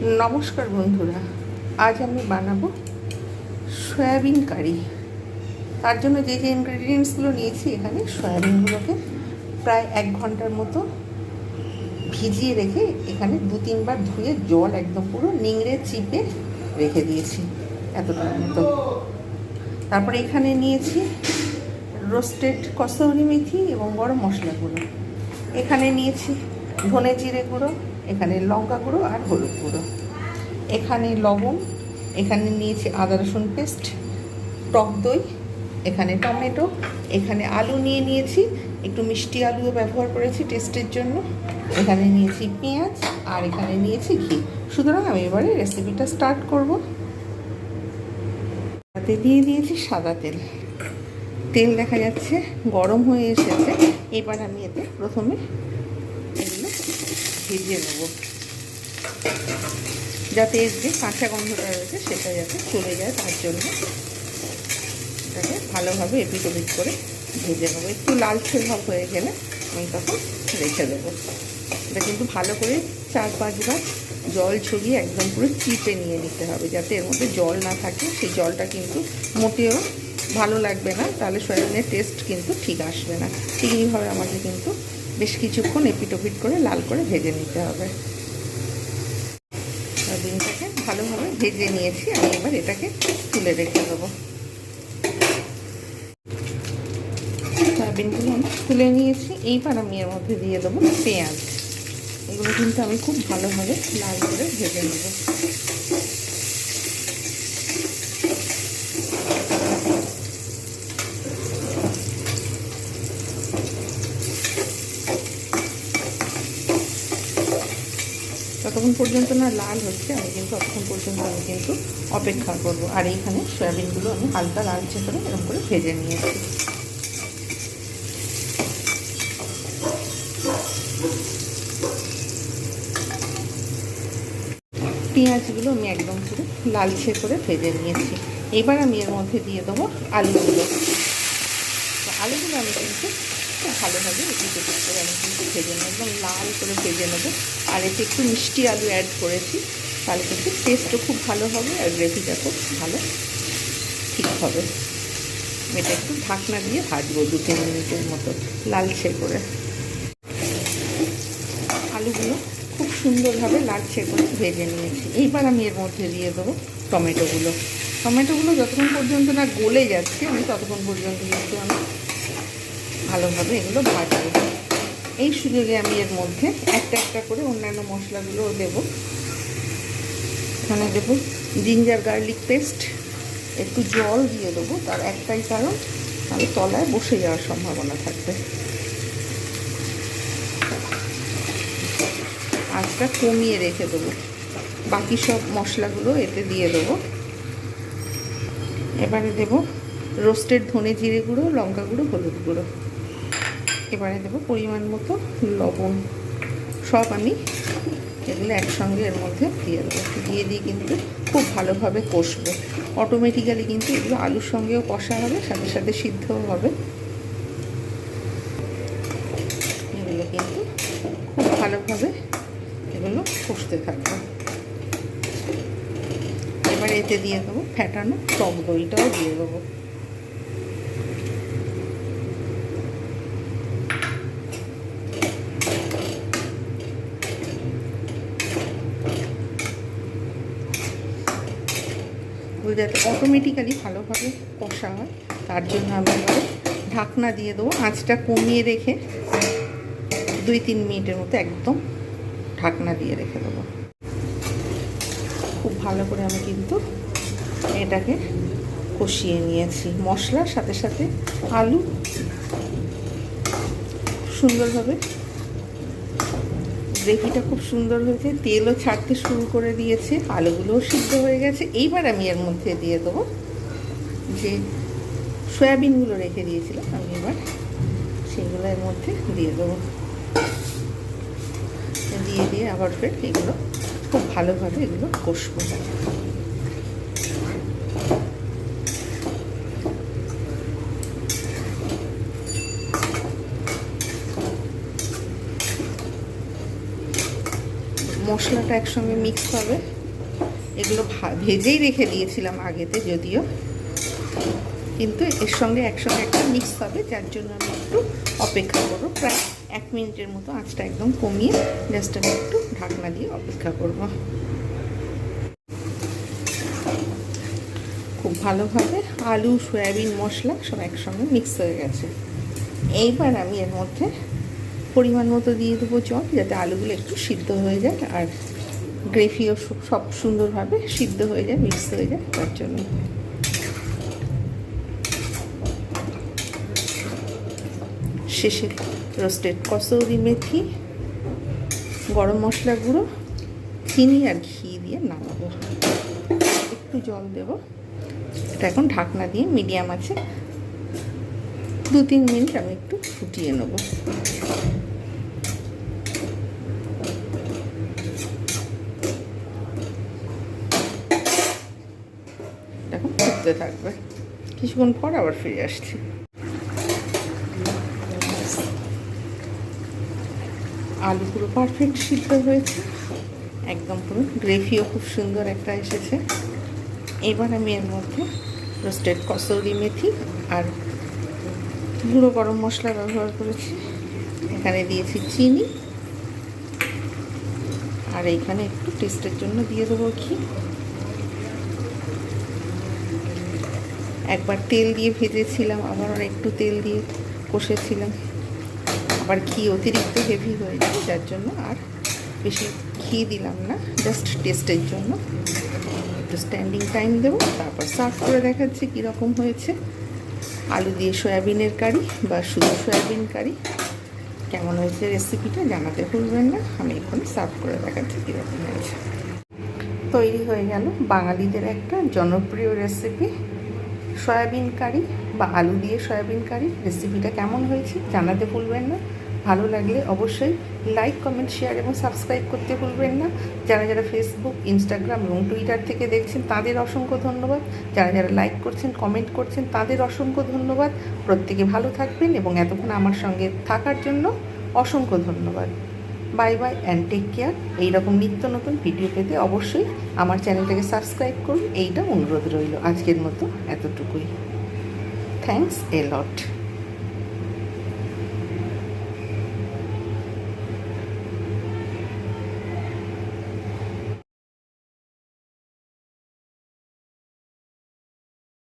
নমস্কার বন্ধুরা, আজ আমি বানাবো সয়াবিন কারি। তার জন্য যে যে ইনগ্রেডিয়েন্টসগুলো নিয়েছি, এখানে সয়াবিনগুলোকে প্রায় 1 ঘন্টার মতো ভিজিয়ে রেখে এখানে 2-3 বার ধুয়ে জল একদম পুরো নিংড়ে চিপে রেখে দিয়েছি এতটার মতো। তারপরে এখানে নিয়েছি রোস্টেড কসুরি মেথি এবং গরম মশলা গুঁড়ো। এখানে নিয়েছি ধনে জিরে গুঁড়ো, এখানে লঙ্কা গুঁড়ো আর হলুদ গুঁড়ো, এখানে লবণ, এখানে নিয়েছি আদা রসুন পেস্ট, টক দই, এখানে টমেটো, এখানে আলু নিয়েছি, একটু মিষ্টি আলুও ব্যবহার করেছি টেস্টের জন্য, এখানে নিয়েছি পেঁয়াজ আর এখানে নিয়েছি ঘি। সুতরাং আমি এবারে রেসিপিটা স্টার্ট করব। তাতে দিয়ে দিয়েছি সাদা তেল। তেল দেখা যাচ্ছে গরম হয়ে এসেছে। এবার আমি এতে প্রথমে এগুলো ভেজে নেব, যাতে এর যে কাঁচা গন্ধটা রয়েছে সেটা যাতে চলে যায়। তার জন্য এটাকে ভালোভাবে এপিট ওপিট করে ভেজে নেবো। একটু লালচে ভাব হয়ে গেলে আমি তখন রেখে দেবো। এটা কিন্তু ভালো করে 4-5 বার জল ছড়িয়ে একদম পুরো চিপে নিয়ে নিতে হবে, যাতে এর মধ্যে জল না থাকে। সেই জলটা কিন্তু মোটেও ভালো লাগবে না, তাহলে সয়াবিনের টেস্ট কিন্তু ঠিক আসবে না। ঠিক এইভাবে আমাকে কিন্তু বেশ কিছুক্ষণ এপিট ওপিট করে লাল করে ভেজে নিতে হবে। সয়াবিনটাকে ভালোভাবে ভেজে নিয়েছি, আমি এবার এটাকে তুলে রেখে দেবো। সয়াবিনগুলো আমি তুলে নিয়েছি। এইবার আমি এর মধ্যে দিয়ে দেবো পেঁয়াজ। এগুলো কিন্তু আমি খুব ভালোভাবে লাল করে ভেজে নেব। যতক্ষণ পর্যন্ত না লাল হচ্ছে আমি কিন্তু ততক্ষণ পর্যন্ত আমি কিন্তু অপেক্ষা করব। আর এইখানে সয়াবিনগুলো আমি হালকা লালচে করে এরকম করে ভেজে নিয়েছি। পেঁয়াজগুলো আমি একদম পুরো লালচে করে ভেজে নিয়েছি। এবার আমি এর মধ্যে দিয়ে দেবো আলুগুলো। আলুগুলো আমি কিন্তু খুব ভালোভাবে এপিট করে আমি কিন্তু ভেজে নেব, একদম লাল করে ভেজে নেবো। আর এতে একটু মিষ্টি আলু অ্যাড করেছি, তাহলে কিন্তু টেস্টও খুব ভালো হবে আর গ্রেভিটা খুব ভালো ঠিক হবে। এটা একটু ঢাকনা দিয়ে ভাজবো 2-3 মিনিটের মতো লালচে করে। আলুগুলো খুব সুন্দরভাবে লালচে করে ভেজে নিয়েছি। এইবার আমি এর মধ্যে দিয়ে দেবো টমেটোগুলো। টমেটোগুলো যতক্ষণ পর্যন্ত না গলে যাচ্ছে আমি ততক্ষণ পর্যন্ত কিন্তু আমি ভালোভাবে এগুলো ভাজবো। এই সুযোগে আমি এর মধ্যে একটা একটা করে অন্যান্য মশলাগুলোও দেবো। এখানে দেবো জিঞ্জার গার্লিক পেস্ট, একটু জল দিয়ে দেবো। তার একটাই কারণ, তাহলে তলায় বসে যাওয়ার সম্ভাবনা থাকবে। আঁচটা কমিয়ে রেখে দেবো। বাকি সব মশলাগুলো এতে দিয়ে দেবো। এবারে দেবো রোস্টেড ধনে জিরে গুঁড়ো, লঙ্কা গুঁড়ো, হলুদ গুঁড়ো। এবারে দেবো পরিমাণ মতো লবণ। সব আমি এগুলো একসঙ্গে এর মধ্যে দিয়ে দেবো। দিয়ে কিন্তু খুব ভালোভাবে কষবো। অটোমেটিক্যালি কিন্তু এগুলো আলুর সঙ্গেও কষা হবে, সাথে সাথে সিদ্ধও হবে। এগুলো কিন্তু খুব ভালোভাবে এগুলো কষতে থাকবে। এবার এতে দিয়ে দেবো ফ্যাটানো টক দইটাও দিয়ে দেবো। যাতে অটোমেটিক্যালি ভালোভাবে কষা হয়, তার জন্য আমি এবার ঢাকনা দিয়ে দেবো। আঁচটা কমিয়ে রেখে 2-3 মিনিটের মতো একদম ঢাকনা দিয়ে রেখে দেবো। খুব ভালো করে আমি কিন্তু এটাকে কষিয়ে নিয়েছি। মশলার সাথে সাথে আলু সুন্দরভাবে, গ্রেভিটা খুব সুন্দর হয়েছে, তেলও ছাড়তে শুরু করে দিয়েছে, আলুগুলোও সিদ্ধ হয়ে গেছে। এইবার আমি এর মধ্যে দিয়ে দেবো যে সয়াবিনগুলো রেখে দিয়েছিলাম, আমি এবার সেগুলো এর মধ্যে দিয়ে দেবো। দিয়ে আবার ফের এগুলো খুব ভালোভাবে এগুলো কষবো। মশলাটা একসঙ্গে মিক্স হবে। এগুলো ভেজেই রেখে দিয়েছিলাম আগেতে যদিও, কিন্তু এর সঙ্গে একসঙ্গে একটা মিক্স হবে, যার জন্য আমি একটু অপেক্ষা করবো। প্রায় 1 মিনিটের মতো আঁচটা একদম কমিয়ে জাস্ট আমি একটু ঢাকনা দিয়ে অপেক্ষা করব। খুব ভালোভাবে আলু, সয়াবিন, মশলা সব একসঙ্গে মিক্স হয়ে গেছে। এইবার আমি এর মধ্যে পরিমাণ মতো দিয়ে দেবো জল, যাতে আলুগুলো একটু সিদ্ধ হয়ে যায় আর গ্রেভিও সব সুন্দরভাবে সিদ্ধ হয়ে যায়, মিক্স হয়ে যায়, তার জন্য। শেষে রোস্টেড কসৌরি মেথি, গরম মশলা গুঁড়ো, চিনি আর ঘি দিয়ে নামাবো। একটু জল দেব। এটা এখন ঢাকনা দিয়ে মিডিয়াম আছে 2-3 মিনিট আমি একটু ফুটিয়ে নেব। এখন ফুটতে থাকবে, কিছুক্ষণ পর আবার ফিরে আসছি। আলু পুরো পারফেক্ট সিদ্ধ হয়েছে, একদম পুরো গ্রেভিও খুব সুন্দর একটা এসেছে। এবার আমি এর মধ্যে রোস্টেড কসৌরি মেথি আর গুঁড়ো গরম মশলা ব্যবহার করেছি। এখানে দিয়েছি চিনি, আর এইখানে একটু টেস্টের জন্য দিয়ে দেবো ঘি। একবার তেল দিয়ে ভেজেছিলাম, আবার একটু তেল দিয়ে কষেছিলাম, আবার ঘি অতিরিক্ত হেভি হয়ে যায়, যার জন্য আর বেশি ঘি দিলাম না, জাস্ট টেস্টের জন্য। একটু স্ট্যান্ডিং টাইম দেবো, তারপর সার্ভ করে দেখাচ্ছি কীরকম হয়েছে। আলু দিয়ে সয়াবিনের কারি বা শুধু সয়াবিন কারি কেমন হয়েছে রেসিপিটা জানাতে ভুলবেন না। আমি এখন সার্ভ করে দেখাচ্ছি কীরকম হয়েছে। তৈরি হয়ে গেল বাঙালিদের একটা জনপ্রিয় রেসিপি, সয়াবিন কারি বা আলু দিয়ে সয়াবিন কারি। রেসিপিটা কেমন হয়েছে জানাতে ভুলবেন না। ভালো লাগলে অবশ্যই লাইক, কমেন্ট, শেয়ার এবং সাবস্ক্রাইব করতে ভুলবেন না। যারা যারা ফেসবুক, ইনস্টাগ্রাম এবং টুইটার থেকে দেখছেন তাদের অসংখ্য ধন্যবাদ। যারা যারা লাইক করছেন, কমেন্ট করছেন তাদের অসংখ্য ধন্যবাদ। প্রত্যেকে ভালো থাকবেন এবং এতক্ষণ আমার সঙ্গে থাকার জন্য অসংখ্য ধন্যবাদ। Bye bye and take care. এইরকম নিত্য নতুন ভিডিও পেতে অবশ্যই আমার চ্যানেলটাকে সাবস্ক্রাইব করুন, এইটা অনুরোধ রইল। আজকের মতো এতটুকুই। Thanks a lot.